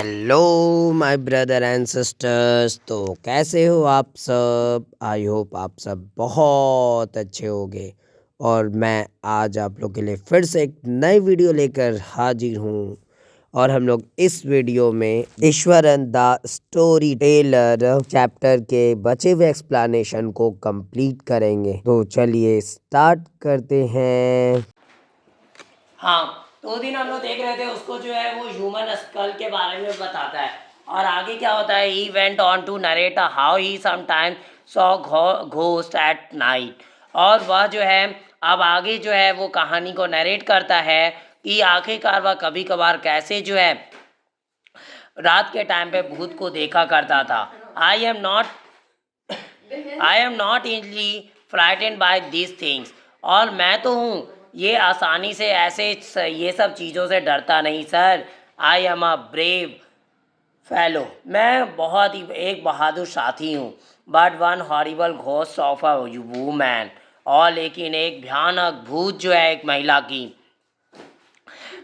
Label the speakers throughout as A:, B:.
A: Hello my brother and sisters. तो कैसे हो आप सब? आई होप आप सब बहुत अच्छे होंगे। और मैं आज आप लोग के लिए फिर से एक नई वीडियो लेकर हाजिर हूँ। और हम लोग इस वीडियो में Eswaran the story teller chapter के बचे हुए एक्सप्लेनेशन को कंप्लीट करेंगे। तो चलिए स्टार्ट करते हैं।
B: हाँ, तो दिन हम लोग देख रहे थे उसको जो है वो ह्यूमन स्कल के बारे में बताता है। और आगे क्या होता है, he went on to narrate how he sometime saw ghost at night. और वह जो है अब आगे जो है वो कहानी को नरेट करता है कि आखिरकार वह कभी कभार कैसे जो है रात के टाइम पे भूत को देखा करता था। I am not easily frightened by these things. और मैं तो हूँ ये आसानी से ऐसे ये सब चीज़ों से डरता नहीं sir. I am a brave fellow, मैं बहुत ही एक बहादुर साथी हूँ। But one horrible ghost of a woman, और लेकिन एक भयानक भूत जो है एक महिला की,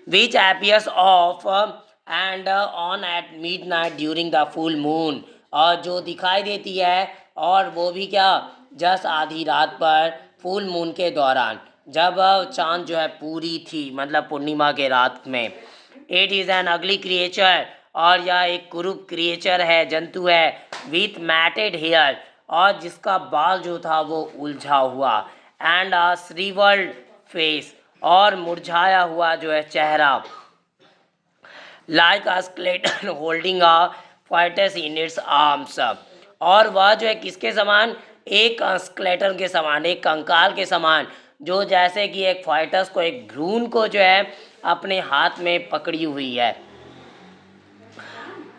B: which appears off and on at midnight during the full moon, और जो दिखाई देती है और वो भी क्या, जस्ट आधी रात पर फुल मून के दौरान, जब चांद जो है पूरी थी, मतलब पूर्णिमा के रात में। इट इज़ एन अगली क्रिएचर, और यह एक कुरूप क्रिएचर है, जंतु है, विथ मैटेड हेयर, और जिसका बाल जो था वो उलझा हुआ, एंड अ श्रीवल्ड फेस, और मुरझाया हुआ जो है चेहरा, like a skeleton holding a foetus in its arms. और वह जो है किसके समान, एक स्केलेटन के समान, एक कंकाल के समान, जो जैसे कि एक फाइटस को, एक भ्रूण को जो है अपने हाथ में पकड़ी हुई है।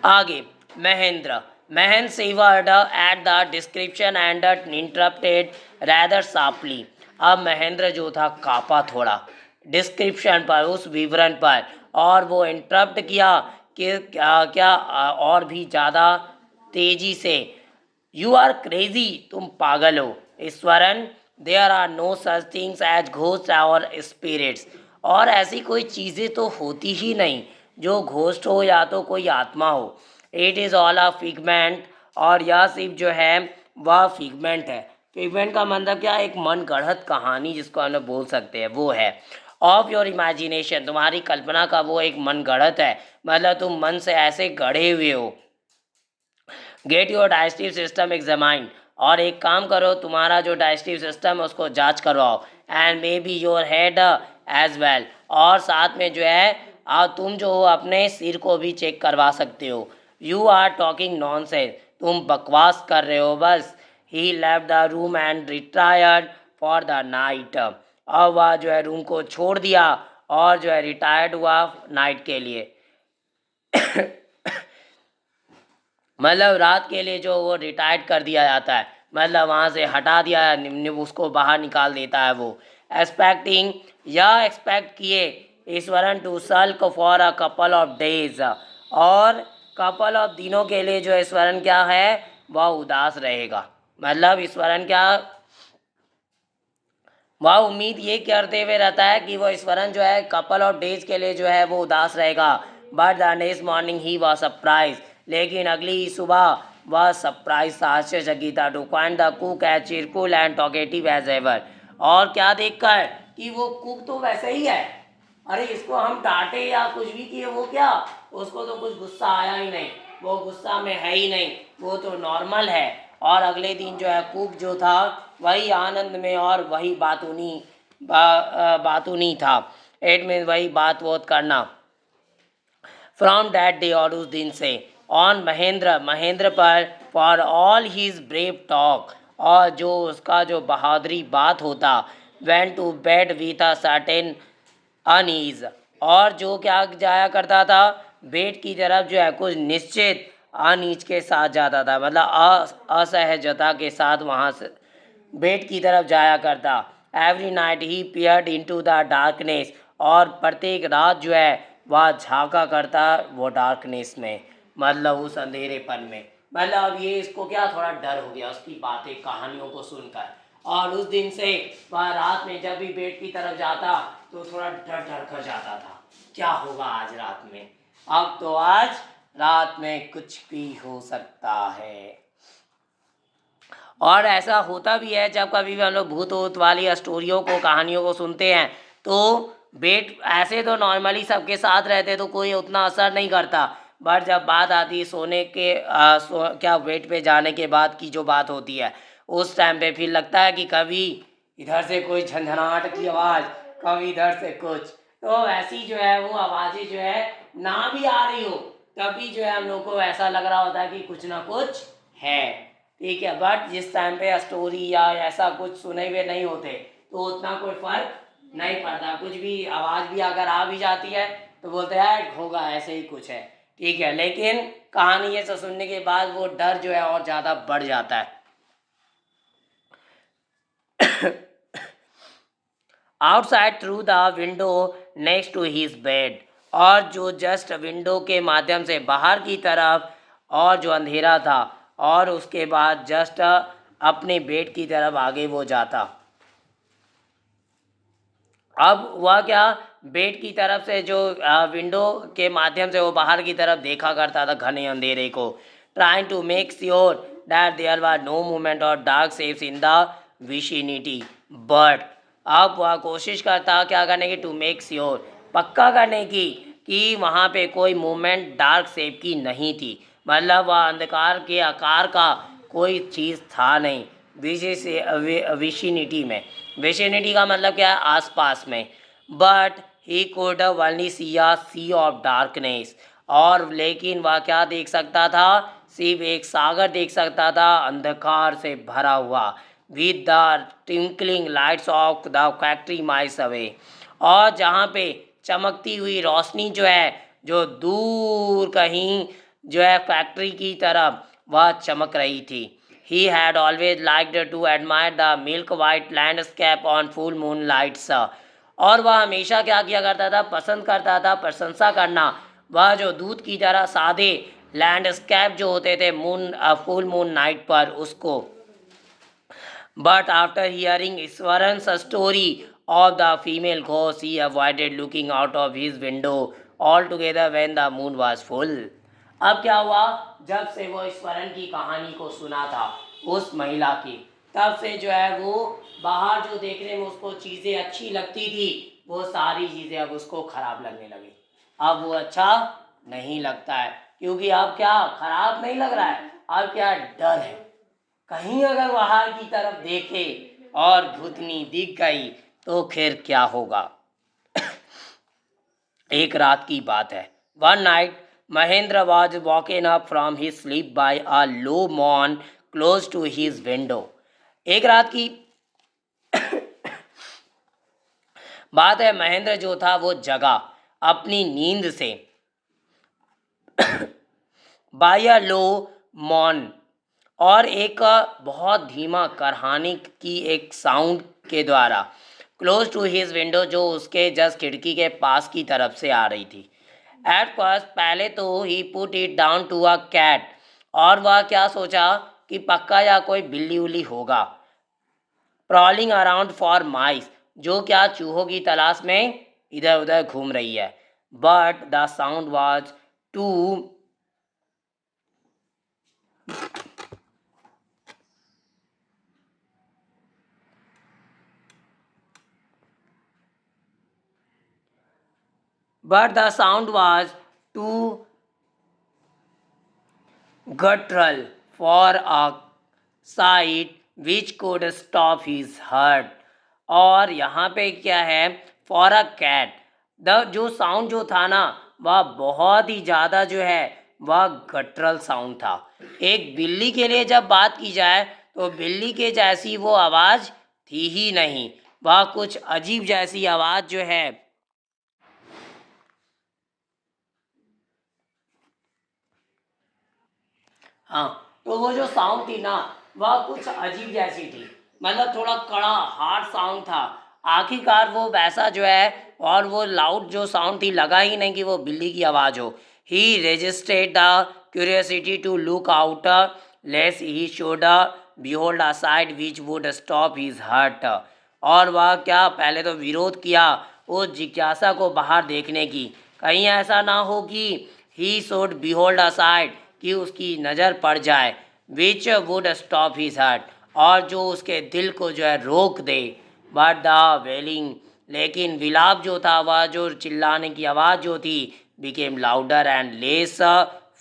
B: आगे Mahendra seaward at the description and interrupted rather sharply. अब महेंद्र जो था कापा थोड़ा डिस्क्रिप्शन पर, उस विवरण पर, और वो इंटरप्ट किया कि क्या और भी ज़्यादा तेजी से। यू आर क्रेजी, तुम पागल हो Ishwaran. There are no such things as ghost और स्पिरिट्स, और ऐसी कोई चीज़ें तो होती ही नहीं जो घोस्ट हो या तो कोई आत्मा हो। It is all a figment, और यह सिर्फ जो है वह फिगमेंट है। फिगमेंट का मतलब क्या, एक मन गढ़ंत कहानी जिसको हम लोग बोल सकते हैं, वो है ऑफ योर इमेजिनेशन, तुम्हारी कल्पना का वो एक मन गढ़ंत है, मतलब तुम मन से ऐसे गढ़े हुए हो। Get your digestive system examined, और एक काम करो, तुम्हारा जो डाइजेस्टिव सिस्टम है उसको जांच करवाओ, and may be your head as well, और साथ में जो है तुम जो हो अपने सिर को भी चेक करवा सकते हो। यू आर टॉकिंग नॉनसेंस, तुम बकवास कर रहे हो बस। He left the room and retired for the night, और वह जो है रूम को छोड़ दिया और जो है रिटायर्ड हुआ नाइट के लिए। मतलब रात के लिए जो वो रिटायर्ड कर दिया जाता है, मतलब वहाँ से हटा दिया है, उसको बाहर निकाल देता है वो। एक्सपेक्टिंग, या एक्सपेक्ट किए Ishwaran to sulk for a couple of days, और कपल ऑफ दिनों के लिए जो ईश्वरन क्या है वह उदास रहेगा। मतलब ईश्वरन क्या, वह उम्मीद ये करते हुए रहता है कि वो ईश्वरन जो है कपल ऑफ डेज के लिए जो है वो उदास रहेगा। But the next morning he was surprise, लेकिन अगली ही सुबह वह सरप्राइज था, आश्चर्यचकित था, to find the cook as cheerful and talkative as ever. और क्या देखकर कि वो कुक तो वैसे ही है, अरे इसको हम डांटे या कुछ भी किए वो क्या, उसको तो कुछ गुस्सा आया ही नहीं, वो गुस्सा में है ही नहीं, वो तो नॉर्मल है। और अगले दिन जो है कुक जो था वही आनंद में और वही बातूनी था। इट मीन वही बात वोत करना। फ्रॉम दैट डे, और उस दिन से, ऑन महेंद्र पर, for all his brave talk, और जो उसका जो बहादुरी बात होता, went to bed with a certain unease, और जो क्या जाया करता था बेड की तरफ जो है कुछ निश्चित अनईज के साथ जाता था, मतलब असहजता के साथ वहाँ से बेड की तरफ जाया करता। Every night he peered into the darkness, और प्रत्येक रात जो है वह झांका करता वो डार्कनेस में, मतलब उस अंधेरेपन में। मतलब अब ये इसको क्या थोड़ा डर हो गया उसकी बातें कहानियों को सुनकर, और उस दिन से वह रात में जब भी बेड की तरफ जाता तो थोड़ा डर डर कर जाता था, क्या होगा आज रात में। अब तो आज रात में कुछ भी हो सकता है। और ऐसा होता भी है, जब कभी भी हम लोग भूत वूत वाली स्टोरियों को, कहानियों को सुनते हैं, तो बेड ऐसे तो नॉर्मली सबके साथ रहते तो कोई उतना असर नहीं करता, बट जब बात आती है सोने के क्या बेड पे जाने के बाद की जो बात होती है, उस टाइम पे फिर लगता है कि कभी इधर से कोई झंझनाहट की आवाज़, कभी इधर से कुछ, तो ऐसी जो है वो आवाज़ें जो है ना भी आ रही हो, तभी जो है हम लोग को ऐसा लग रहा होता है कि कुछ ना कुछ है। ठीक है, बट जिस टाइम पे स्टोरी या ऐसा कुछ सुने हुए नहीं होते तो उतना कोई फर्क नहीं पड़ता, कुछ भी आवाज़ भी अगर आ भी जाती है तो बोलते हैं होगा ऐसे ही कुछ है। ठीक है, लेकिन कहानी ये सब सुनने के बाद वो डर जो है और ज़्यादा बढ़ जाता है। Outside through the window next to his bed, और जो जस्ट विंडो के माध्यम से बाहर की तरफ, और जो अंधेरा था, और उसके बाद जस्ट अपने बेड की तरफ आगे वो जाता। अब हुआ क्या, बेड की तरफ से जो विंडो के माध्यम से वो बाहर की तरफ देखा करता था घने अंधेरे को, trying to make sure that there were no movement और dark shapes in the vicinity, but अब वह कोशिश करता क्या करने की, टू मेक श्योर, पक्का करने की, कि वहाँ पे कोई मूवमेंट डार्क शेप की नहीं थी, मतलब वह अंधकार के आकार का कोई चीज़ था नहीं विसिनिटी में। विसिनिटी का मतलब क्या है, आसपास में। But he could only see a sea of darkness, और लेकिन वह क्या देख सकता था, सिर्फ एक सागर देख सकता था अंधकार से भरा हुआ, with the twinkling lights off the factory miles away, और जहाँ पे चमकती हुई रोशनी जो है, जो दूर कहीं जो है फैक्ट्री की तरफ वह चमक रही थी। He had always liked to admire the milk white landscape on full moon nights. और वह हमेशा क्या किया करता था, पसंद करता था, प्रशंसा करना, वह जो दूध की तरह सादे लैंडस्केप जो होते थे मून फुल मून नाइट पर, उसको। But after hearing Iswaran's story of the female ghost, he avoided looking out of his window altogether when the moon was full. अब क्या हुआ, जब से वो ईश्वरन की कहानी को सुना था उस महिला की, तब से जो है वो बाहर जो देखने में उसको चीज़ें अच्छी लगती थी, वो सारी चीज़ें अब उसको खराब लगने लगी। अब वो अच्छा नहीं लगता है, क्योंकि अब क्या खराब नहीं लग रहा है, अब क्या डर है, कहीं अगर बाहर की तरफ देखे और भूतनी दिख गई तो फिर क्या होगा। एक रात की बात है। One night Mahendra was walking up from his sleep by a low moan close to his window. एक रात की बात है, महेंद्र जो था वो जगा अपनी नींद से, बाय अ लो मॉन, और एक बहुत धीमा करहानी की एक साउंड के द्वारा, क्लोज टू हिज विंडो, जो उसके जस्ट खिड़की के पास की तरफ से आ रही थी। एट फर्स्ट पहले तो he put it down to a cat, और वह क्या सोचा कि पक्का या कोई बिल्ली उल्ली होगा, प्रॉलिंग अराउंड फॉर माइस, जो क्या चूहों की तलाश में इधर उधर घूम रही है। But the sound was too but the sound was too guttural for a sight which could stop his heart। और यहाँ पे क्या है, फॉर अ कैट, द जो साउंड जो था ना, वह बहुत ही ज़्यादा जो है वह गटरल साउंड था। एक बिल्ली के लिए जब बात की जाए तो बिल्ली के जैसी वो आवाज़ थी ही नहीं, वह कुछ अजीब जैसी आवाज़ जो है। हाँ, तो वो जो साउंड थी ना, वह कुछ अजीब जैसी थी, मतलब थोड़ा कड़ा हार्ड साउंड था। आखिरकार वो वैसा जो है, और वो लाउड जो साउंड थी, लगा ही नहीं कि वो बिल्ली की आवाज़ हो। He resisted the curiosity to look out lest he should behold a sight which would stop his heart. और वह क्या, पहले तो विरोध किया उस जिज्ञासा को बाहर देखने की, कहीं ऐसा ना हो कि ही शुड बिहोल्ड असाइड, कि उसकी नज़र पड़ जाए, विच वुड स्टॉप हिज हार्ट, और जो उसके दिल को जो है रोक दे, बट द वेलिंग, लेकिन विलाप जो था, वह जो चिल्लाने की आवाज़ जो थी, became louder and less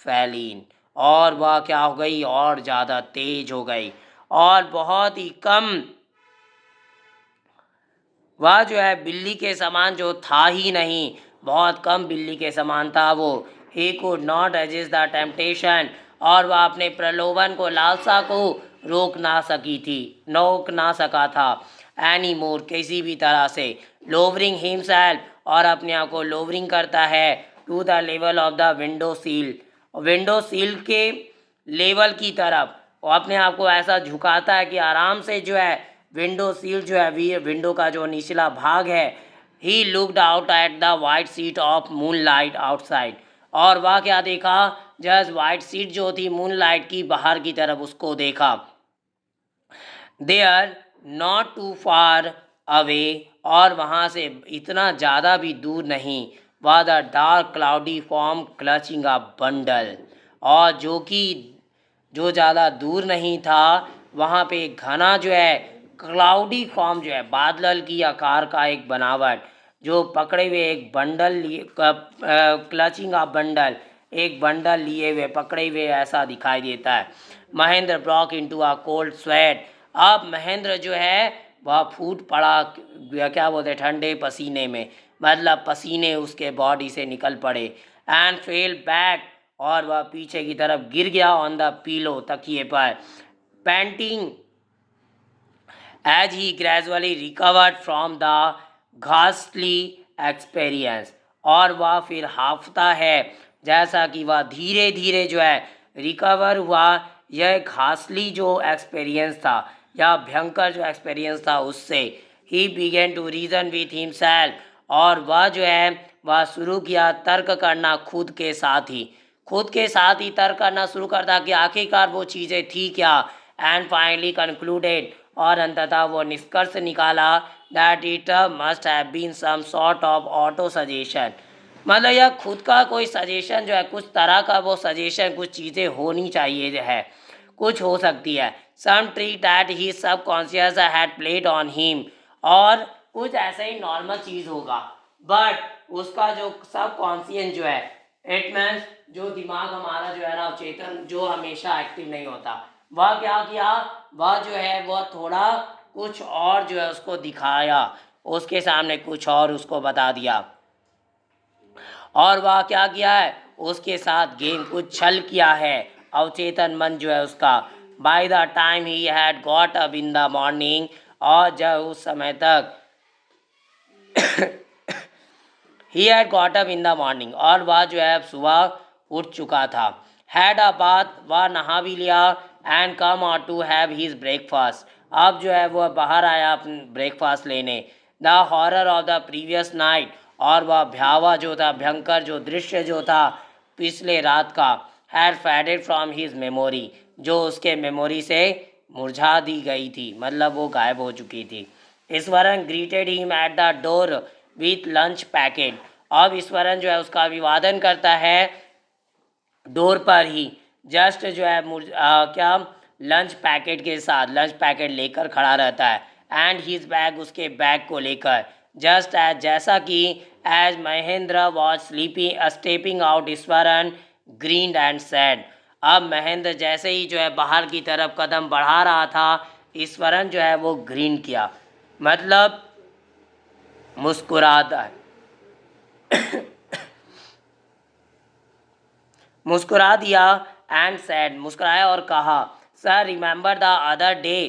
B: Phalen, और वह क्या हो गई, और ज़्यादा तेज हो गई, और बहुत ही कम, वह जो है बिल्ली के समान जो था ही नहीं, बहुत कम बिल्ली के समान था वो। He could not resist the temptation, और वह अपने प्रलोभन को, लालसा को रोक ना सकी थी, रोक ना सका था, एनी मोर, किसी भी तरह से, लोवरिंग हिमसेल्फ, और अपने आप को लोवरिंग करता है, to the level of the window sill, window sill के लेवल की तरफ, वो अपने आप को ऐसा झुकाता है कि आराम से जो है विंडो सील जो है, विंडो का जो निचला भाग है, he looked out at the white seat of moon light outside, और वह क्या देखा, जस्ट वाइट सीट जो थी मून लाइट की बाहर की तरफ, उसको देखा, they are not too far away, और वहाँ से इतना ज़्यादा भी दूर नहीं, वह the dark cloudy form clutching a bundle, और जो कि जो ज़्यादा दूर नहीं था, वहाँ पे एक घना जो है क्लाउडी फॉर्म जो है, बादल की आकार का एक बनावट, जो पकड़े हुए एक बंडल लिए, क्लचिंग अ बंडल, एक बंडल लिए हुए, पकड़े हुए ऐसा दिखाई देता है। Mahendra Brock into a cold sweat, अब महेंद्र जो है वह फूट पड़ा, क्या बोलते हैं, ठंडे पसीने में, मतलब पसीने उसके बॉडी से निकल पड़े, एंड फेल बैक, और वह पीछे की तरफ गिर गया, ऑन द पीलो, तकिए पर, painting as he gradually recovered from the ghastly experience, और वह फिर हाफता है, जैसा कि वह धीरे धीरे जो है रिकवर हुआ, यह घासली जो एक्सपीरियंस था, या भयंकर जो एक्सपीरियंस था उससे, he began to reason with himself, और वह जो है वह शुरू किया तर्क करना खुद के साथ ही, खुद के साथ ही तर्क करना शुरू करता कि आखिरकार वो चीज़ें थी क्या, एंड फाइनली कंक्लूडेड, और अंततः वो निष्कर्ष निकाला, that it must have been some sort of auto suggestion, मतलब यह खुद का कोई सजेशन जो है, कुछ तरह का वो सजेशन, कुछ चीज़ें होनी चाहिए जो है, कुछ हो सकती है, सम ट्रिक दैट ही सब conscious had played on him, और कुछ ऐसा ही नॉर्मल चीज़ होगा, बट उसका जो सब कॉन्शियस जो है, इट मीन्स जो दिमाग हमारा जो है ना, चेतन जो हमेशा एक्टिव नहीं होता, वह क्या किया, वह जो है वह थोड़ा कुछ और जो है उसको दिखाया, उसके सामने कुछ और उसको बता दिया, और वह क्या किया है, उसके साथ गेम कुछ छल किया है, अवचेतन मन जो है उसका, by the time he had got up in the morning, और जब उस समय तक he had got up in the morning, और वह जो है सुबह उठ चुका था, हैड अ बाथ, वह नहा भी लिया, and come out to have his breakfast, अब जो है वह बाहर आया ब्रेकफास्ट लेने, the horror of the previous night, और वह भयावह जो था, भयंकर जो दृश्य जो था पिछले रात का, had faded from his memory, जो उसके मेमोरी से मुरझा दी गई थी, मतलब वो गायब हो चुकी थी। Eswaran greeted him at the door with lunch packet, अब ईश्वरन जो है उसका अभिवादन करता है डोर पर ही, जस्ट जो है क्या लंच पैकेट के साथ, लंच पैकेट लेकर खड़ा रहता है, एंड हिज बैग, उसके बैग को लेकर, जस्ट एज, जैसा कि as Mahendra was sleeping stepping out, Eshwaran green and sad, अब महेंद्र जैसे ही जो है बाहर की तरफ कदम बढ़ा रहा था, ईश्वरन जो है वो ग्रीन किया, मतलब मुस्कुराता है, मुस्कुरा दिया, एंड सैड, मुस्कुराया और कहा, sir remember the other day,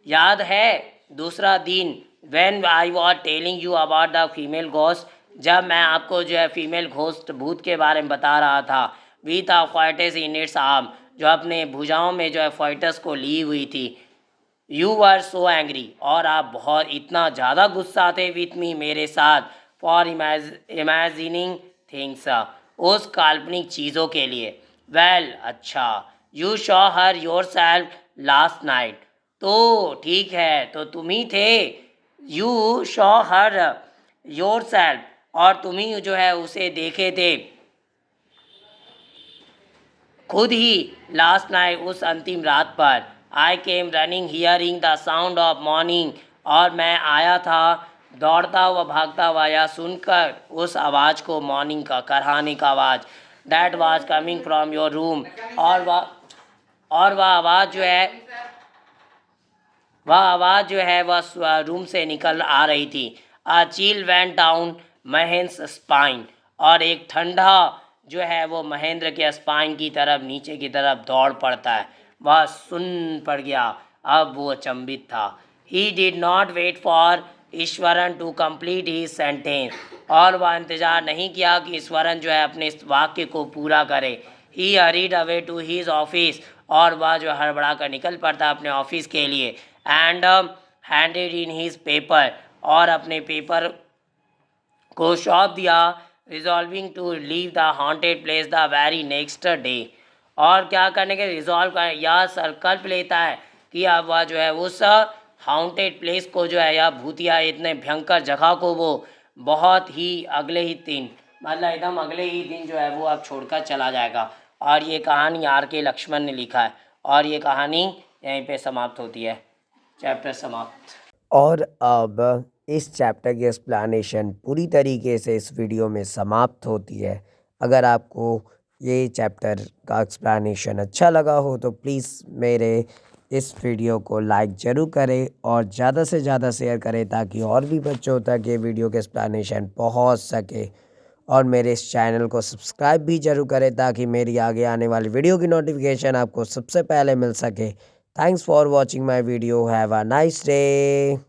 B: याद है दूसरा दिन, when I was telling you about the female ghost, जब मैं आपको जो है फीमेल घोस्ट भूत के बारे में बता रहा था, with a foetus in its arm, जो अपने भुजाओं में जो है फॉइटस को ली हुई थी, यू वर सो एंग्री, और आप बहुत इतना ज़्यादा गुस्सा थे, विथ मी, मेरे साथ, फॉर इमेजिनिंग थिंग्स, उस काल्पनिक चीज़ों के लिए, वेल अच्छा, you Shaw her your self last night, तो ठीक है, तो तुम ही थे, you Shaw her your self, और तुम ही जो है उसे देखे थे खुद ही लास्ट नाइट उस अंतिम रात पर I came running hearing the sound of morning, और मैं आया था दौड़ता हुआ भागता हुआ या सुनकर उस आवाज़ को, मॉर्निंग का, कराहने का आवाज़, that was coming from your room. और वह आवाज़ जो है वह रूम से निकल आ रही थी। A chill went down Mahendra's spine, और एक ठंडा जो है वो महेंद्र के स्पाइन की तरफ, नीचे की तरफ दौड़ पड़ता है। वह सुन पड़ गया, अब वो अचंभित था। He did not wait for Eshwaran to complete he sentence, और वह इंतज़ार नहीं किया कि ईश्वरन जो है अपने इस वाक्य को पूरा करे। He hurried away to his office, और वह जो हड़बड़ा कर निकल पड़ता अपने ऑफिस के लिए। And handed in his paper, और अपने पेपर को सौंप दिया, resolving to leave the haunted place the very next day. और क्या करने के रिजॉल्व कर या संकल्प लेता है कि अब वह जो है उस हॉन्टेड प्लेस को जो है या भूतिया इतने भयंकर जगह को वो बहुत ही अगले ही दिन, मतलब एकदम अगले ही दिन जो है वो अब छोड़कर चला जाएगा। और ये कहानी आर के लक्ष्मण ने लिखा है, और ये कहानी यहीं पे समाप्त होती है। चैप्टर समाप्त।
A: और अब इस चैप्टर की एक्सप्लेनेशन पूरी तरीके से इस वीडियो में समाप्त होती है। अगर आपको ये चैप्टर का एक्सप्लेनेशन अच्छा लगा हो तो प्लीज़ मेरे इस वीडियो को लाइक ज़रूर करें और ज़्यादा से ज़्यादा शेयर करें ताकि और भी बच्चों तक ये वीडियो के एक्सप्लेनेशन पहुंच सके। और मेरे इस चैनल को सब्सक्राइब भी ज़रूर करें ताकि मेरी आगे आने वाली वीडियो की नोटिफिकेशन आपको सबसे पहले मिल सके। Thanks for watching my video. Have a nice day.